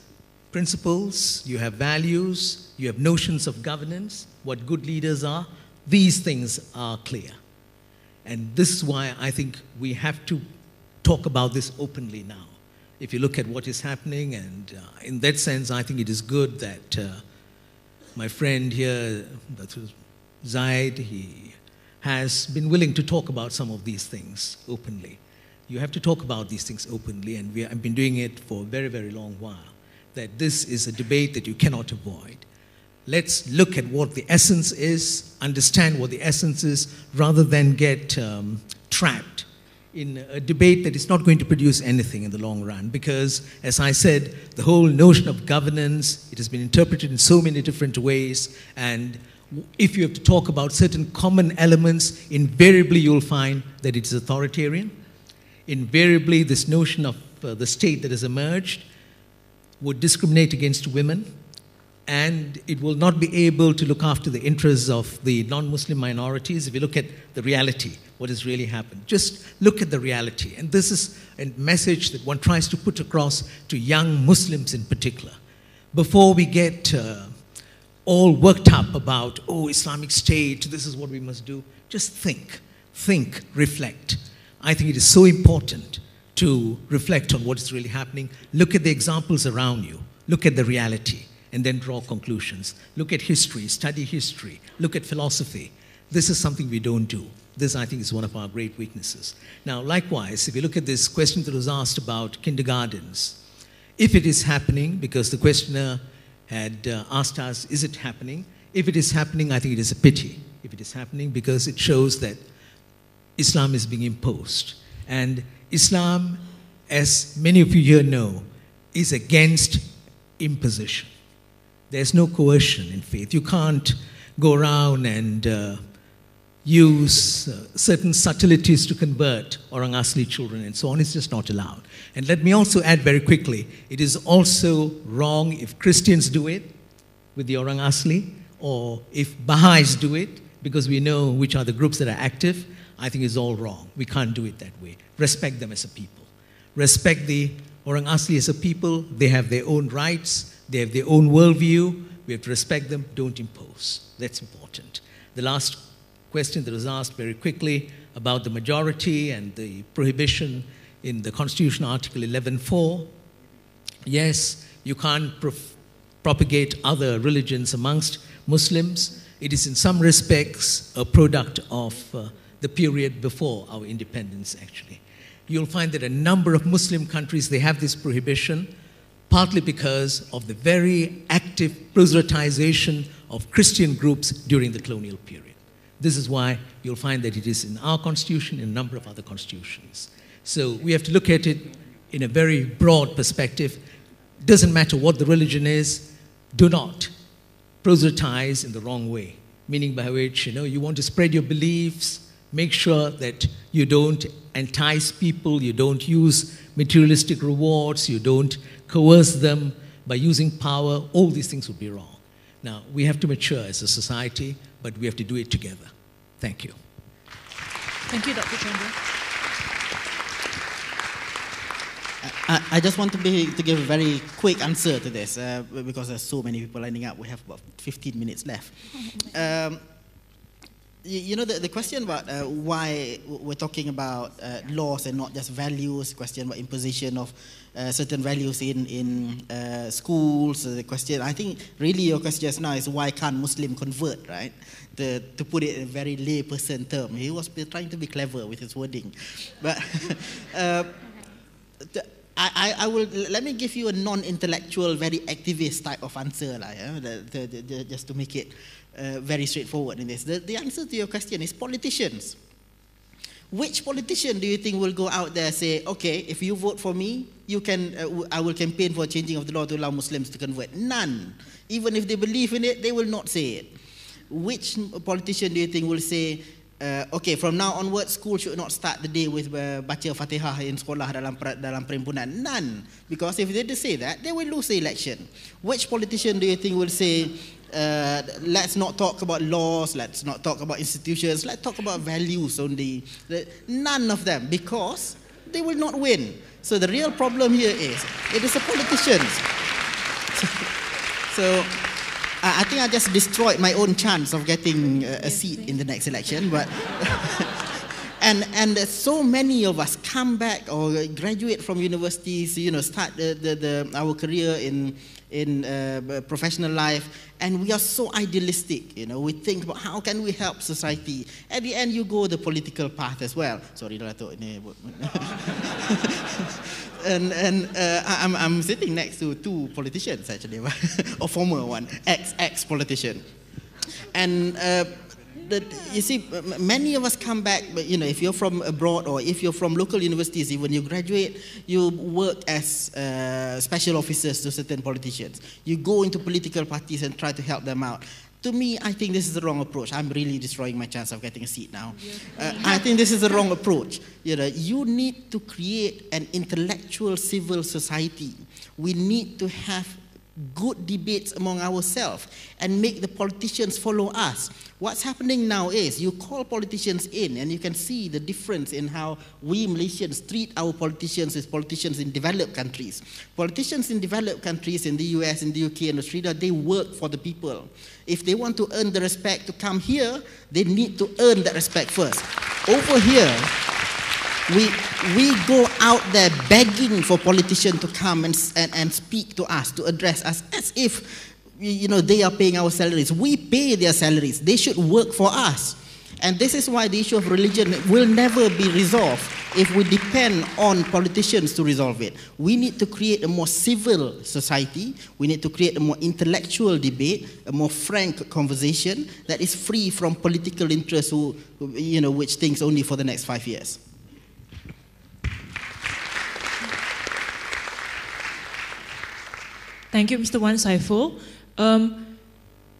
principles, you have values, you have notions of governance, what good leaders are. These things are clear. And this is why I think we have to talk about this openly now. If you look at what is happening, and in that sense, I think it is good that my friend here, Dato Zaid, he has been willing to talk about some of these things openly. You have to talk about these things openly, and I've been doing it for a very, very long while, that this is a debate that you cannot avoid. Let's look at what the essence is, understand what the essence is, rather than get trapped in a debate that is not going to produce anything in the long run. Because, as I said, the whole notion of governance, it has been interpreted in so many different ways, and if you have to talk about certain common elements, invariably you'll find that it is authoritarian. Invariably, this notion of the state that has emerged would discriminate against women, and it will not be able to look after the interests of the non-Muslim minorities. If you look at the reality, what has really happened, just look at the reality. And this is a message that one tries to put across to young Muslims in particular. Before we get all worked up about, oh, Islamic State, this is what we must do, just think, reflect. I think it is so important to reflect on what is really happening. Look at the examples around you. Look at the reality, and then draw conclusions. Look at history, study history. Look at philosophy. This is something we don't do. This, I think, is one of our great weaknesses. Now, likewise, if you look at this question that was asked about kindergartens, if it is happening, because the questioner had asked us, is it happening? If it is happening, I think it is a pity. If it is happening, because it shows that Islam is being imposed. And Islam, as many of you here know, is against imposition. There's no coercion in faith. You can't go around and use certain subtleties to convert Orang Asli children and so on. It's just not allowed. And let me also add very quickly, it is also wrong if Christians do it with the Orang Asli, or if Baha'is do it, because we know which are the groups that are active. I think it's all wrong. We can't do it that way. Respect them as a people. Respect the Orang Asli as a people. They have their own rights. They have their own worldview. We have to respect them. Don't impose. That's important. The last question that was asked very quickly about the majority and the prohibition in the Constitution, Article 11.4. Yes, you can't propagate other religions amongst Muslims. It is in some respects a product of the period before our independence, actually. You'll find that a number of Muslim countries, they have this prohibition, partly because of the very active proselytization of Christian groups during the colonial period. This is why you'll find that it is in our constitution and a number of other constitutions. So we have to look at it in a very broad perspective. Doesn't matter what the religion is, do not proselytize in the wrong way. Meaning by which, you want to spread your beliefs, make sure that you don't entice people, you don't use materialistic rewards, you don't coerce them by using power. All these things would be wrong. Now, we have to mature as a society, but we have to do it together. Thank you. Thank you, Dr. Chandra. I just want to give a very quick answer to this because there's so many people lining up. We have about 15 minutes left. The question about why we're talking about laws and not just values, question about imposition of certain values in schools, the question, I think really your question just now is why can't Muslim convert, right? To put it in a very layperson term. He was trying to be clever with his wording. But I will, let me give you a non-intellectual, very activist type of answer, just to make it very straightforward in this. The answer to your question is politicians. Which politician do you think will go out there and say, okay, if you vote for me, you can, I will campaign for changing of the law to allow Muslims to convert? None. Even if they believe in it, they will not say it. Which politician do you think will say, okay, from now onwards, school should not start the day with baca Fatihah in sekolah dalam perhimpunan? None. Because if they say that, they will lose the election. Which politician do you think will say, let's not talk about laws, let's not talk about institutions, let's talk about values only? None of them, because they will not win. So the real problem here is, it is the politicians. So I think I just destroyed my own chance of getting a seat in the next election. But and so many of us come back or graduate from universities, start our career in professional life, and we are so idealistic. We think about how can we help society. At the end, you go the political path as well. Sorry, Dato. And I'm sitting next to two politicians actually, or former one, ex-politician, and you see, many of us come back. But if you're from abroad or if you're from local universities, when you graduate, you work as special officers to certain politicians. You go into political parties and try to help them out. To me, I think this is the wrong approach. I'm really destroying my chance of getting a seat now. I think this is the wrong approach. You need to create an intellectual civil society. We need to have good debates among ourselves and make the politicians follow us. What's happening now is you call politicians in and you can see the difference in how we Malaysians treat our politicians as politicians in developed countries. Politicians in developed countries, in the US, in the UK, and Australia, they work for the people. If they want to earn the respect to come here, they need to earn that respect first. Over here, we go out there begging for politicians to come and speak to us, to address us, as if they are paying our salaries. We pay their salaries. They should work for us. And this is why the issue of religion will never be resolved if we depend on politicians to resolve it. We need to create a more civil society. We need to create a more intellectual debate, a more frank conversation that is free from political interests which thinks only for the next 5 years. Thank you, Mr. Wan Saiful.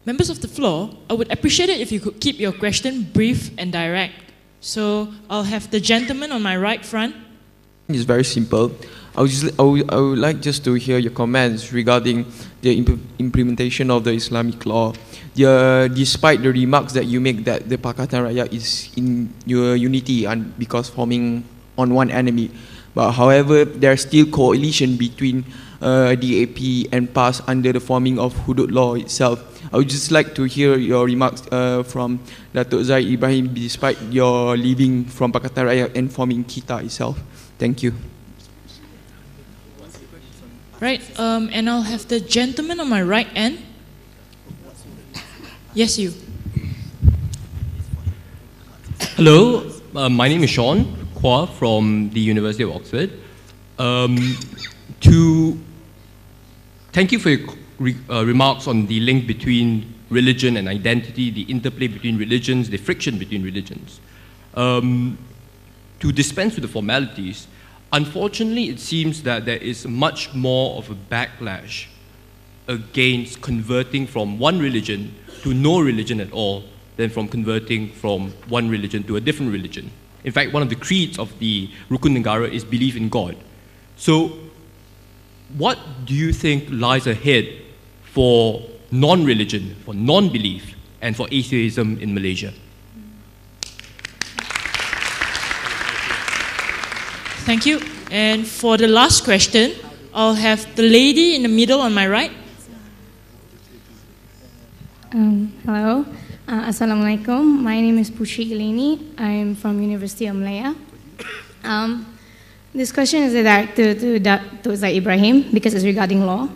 Members of the floor, I would appreciate it if you could keep your question brief and direct. So I'll have the gentleman on my right front. It's very simple. I would like just to hear your comments regarding the implementation of the Islamic law. Despite the remarks that you make that the Pakatan Rakyat is in your unity and because forming on one enemy, but however, there's still coalition between DAP and passed under the forming of hudud law itself. I would just like to hear your remarks from Dato Zaid Ibrahim despite your leaving from Pakatan Rakyat and forming KITA itself. Thank you. Right, and I'll have the gentleman on my right end. Yes, you. Hello, my name is Sean Kwa from the University of Oxford. Thank you for your remarks on the link between religion and identity, the interplay between religions, the friction between religions. To dispense with the formalities, unfortunately, it seems that there is much more of a backlash against converting from one religion to no religion at all than from converting from one religion to a different religion. In fact, one of the creeds of the Rukun Negara is belief in God. So, what do you think lies ahead for non-religion, for non-belief, and for atheism in Malaysia? Thank you. And for the last question, I'll have the lady in the middle on my right. Hello. Assalamualaikum. My name is Pushri Ileni. I'm from University of Malaya. This question is directed to Zaid Ibrahim because it's regarding law.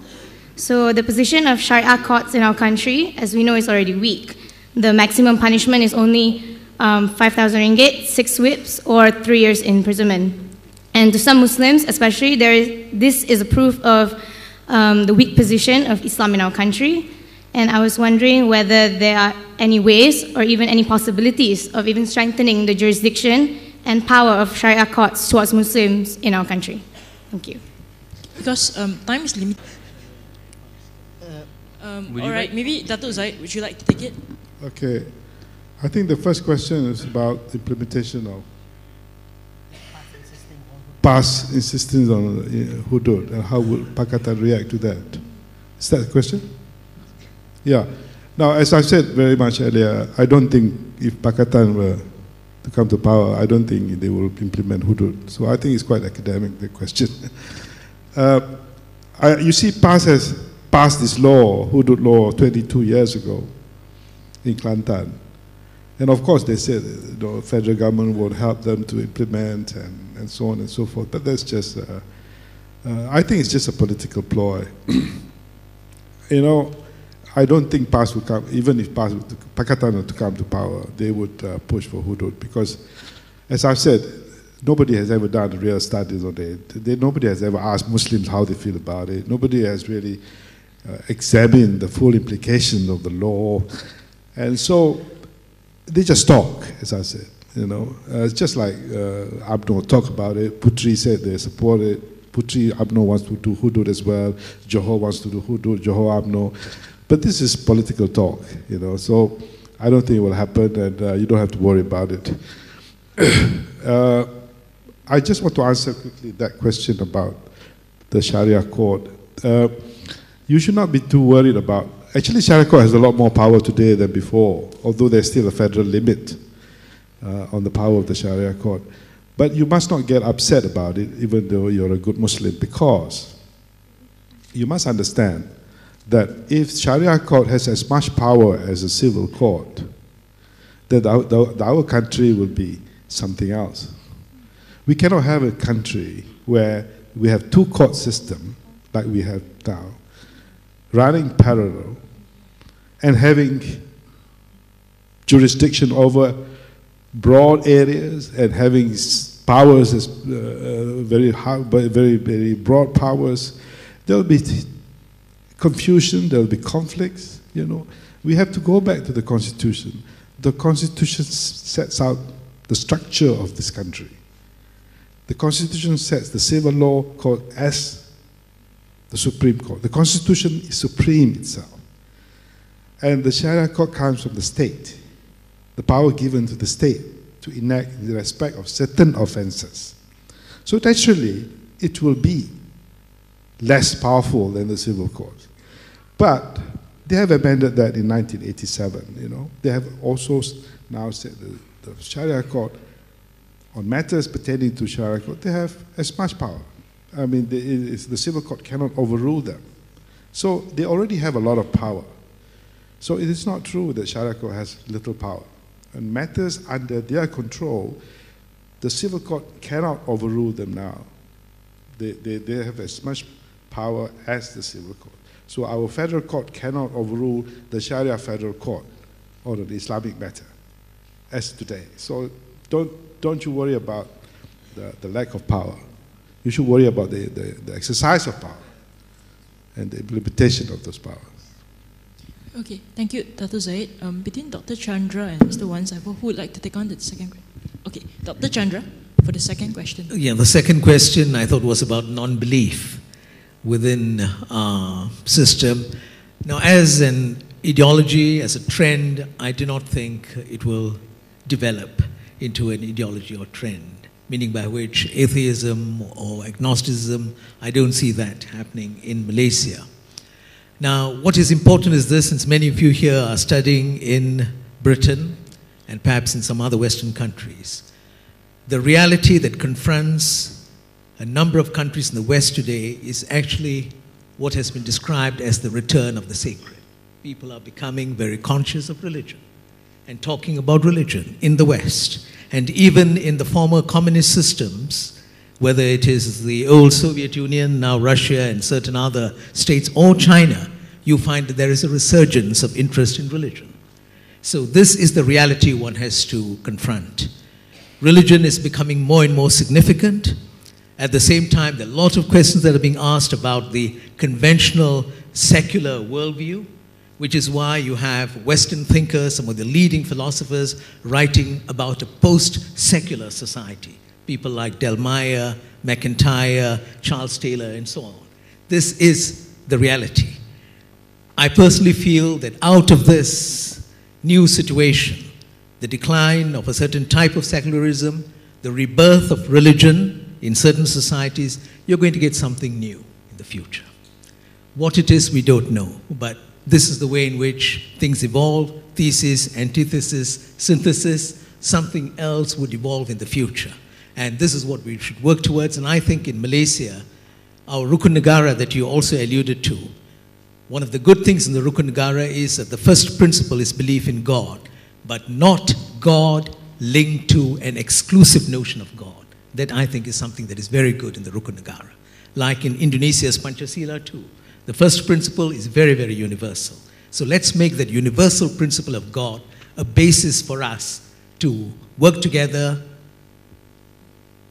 So the position of Sharia courts in our country, as we know, is already weak. The maximum punishment is only 5,000 ringgit, 6 whips, or 3 years imprisonment. And to some Muslims, especially, this is a proof of the weak position of Islam in our country. And I was wondering whether there are any ways or even any possibilities of even strengthening the jurisdiction and power of Sharia courts towards Muslims in our country. Thank you. Because time is limited. All right, maybe Dato Zaid, would you like to take it? Okay. I think the first question is about implementation of past insistence on hudud and how will Pakatan react to that. Is that the question? Yeah. Now, as I said very much earlier, I don't think if Pakatan were to come to power, I don't think they will implement hudud. So I think it's quite academic, the question. You see, PAS has passed this law, hudud law, 22 years ago in Kelantan. And of course, they said the federal government would help them to implement and so on and so forth. But that's just, I think it's just a political ploy. You know, I don't think PAS would come, even if Pakatan were to come to power, they would push for hudud because, as I've said, nobody has ever done real studies on it. Nobody has ever asked Muslims how they feel about it. Nobody has really examined the full implications of the law. And so they just talk, as I said. You know, it's just like UMNO talk about it. Putri said they support it. Putri, UMNO wants to do hudud as well. Johor wants to do hudud, Johor, UMNO. But this is political talk, you know, so I don't think it will happen and you don't have to worry about it. I just want to answer quickly that question about the Sharia court. You should not be too worried about, actually Sharia court has a lot more power today than before, although there's still a federal limit on the power of the Sharia court. But you must not get upset about it, even though you're a good Muslim, because you must understand that if Sharia court has as much power as a civil court, then our country will be something else. We cannot have a country where we have two court systems, like we have now, running parallel, and having jurisdiction over broad areas and having powers as very broad powers. There will be confusion, there will be conflicts, you know. We have to go back to the Constitution. The Constitution sets out the structure of this country. The Constitution sets the civil law court as the Supreme Court. The Constitution is supreme itself. And the Sharia court comes from the state, the power given to the state to enact in respect of certain offenses. So naturally, it will be less powerful than the civil court. But they have amended that in 1987, you know. They have also now said the Sharia court, on matters pertaining to Sharia court, they have as much power I mean, the civil court cannot overrule them. So they already have a lot of power. So it is not true that Sharia court has little power. And matters under their control, the civil court cannot overrule them now. They have as much power as the civil court. So our federal court cannot overrule the Sharia federal court on an Islamic matter as today. So don't you worry about the lack of power. You should worry about the exercise of power and the implementation of those powers. Okay, thank you, Dato Zaid. Between Dr. Chandra and Mr. Wan Saiful, who would like to take on the second question? Okay, Dr. Chandra, for the second question. Yeah, the second question I thought was about non-belief within our system. Now, as an ideology, as a trend, I do not think it will develop into an ideology or trend, meaning by which atheism or agnosticism, I don't see that happening in Malaysia. Now, what is important is this, since many of you here are studying in Britain and perhaps in some other Western countries, the reality that confronts a number of countries in the West today is actually what has been described as the return of the sacred. People are becoming very conscious of religion and talking about religion in the West. And even in the former communist systems, whether it is the old Soviet Union, now Russia and certain other states, or China, you find that there is a resurgence of interest in religion. So this is the reality one has to confront. Religion is becoming more and more significant. At the same time, there are a lot of questions that are being asked about the conventional secular worldview, which is why you have Western thinkers, some of the leading philosophers, writing about a post-secular society. People like Del Meyer, McIntyre, Charles Taylor, and so on. This is the reality. I personally feel that out of this new situation, the decline of a certain type of secularism, the rebirth of religion in certain societies, you're going to get something new in the future. What it is, we don't know, but this is the way in which things evolve: thesis, antithesis, synthesis. Something else would evolve in the future. And this is what we should work towards. And I think in Malaysia, our Rukun Negara that you also alluded to, one of the good things in the Rukun Negara is that the first principle is belief in God, but not God linked to an exclusive notion of God. That I think is something that is very good in the Rukun Negara. Like in Indonesia's Pancasila too. The first principle is very, very universal. So let's make that universal principle of God a basis for us to work together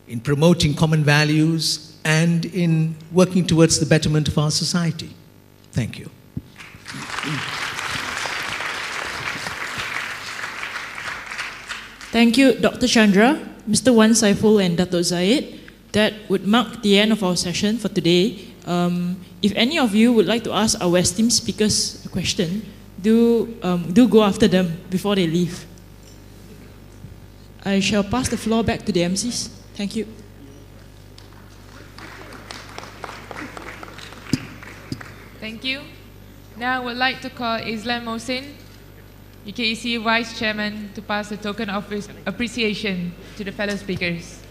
in promoting common values and in working towards the betterment of our society. Thank you. Thank you, Dr. Chandra, Mr. Wan Saiful, and Dato Zaid. That would mark the end of our session for today. If any of you would like to ask our esteemed speakers a question, do go after them before they leave. I shall pass the floor back to the MCs. Thank you. Thank you. Now I would like to call Islam Mohsin, UKEC Vice Chairman, to pass a token of appreciation to the fellow speakers.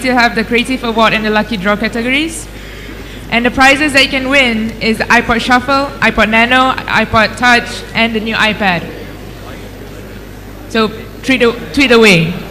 Still have the Creative Award and the Lucky Draw categories. And the prizes that you can win is the iPod Shuffle, iPod Nano, iPod Touch, and the new iPad. So tweet away.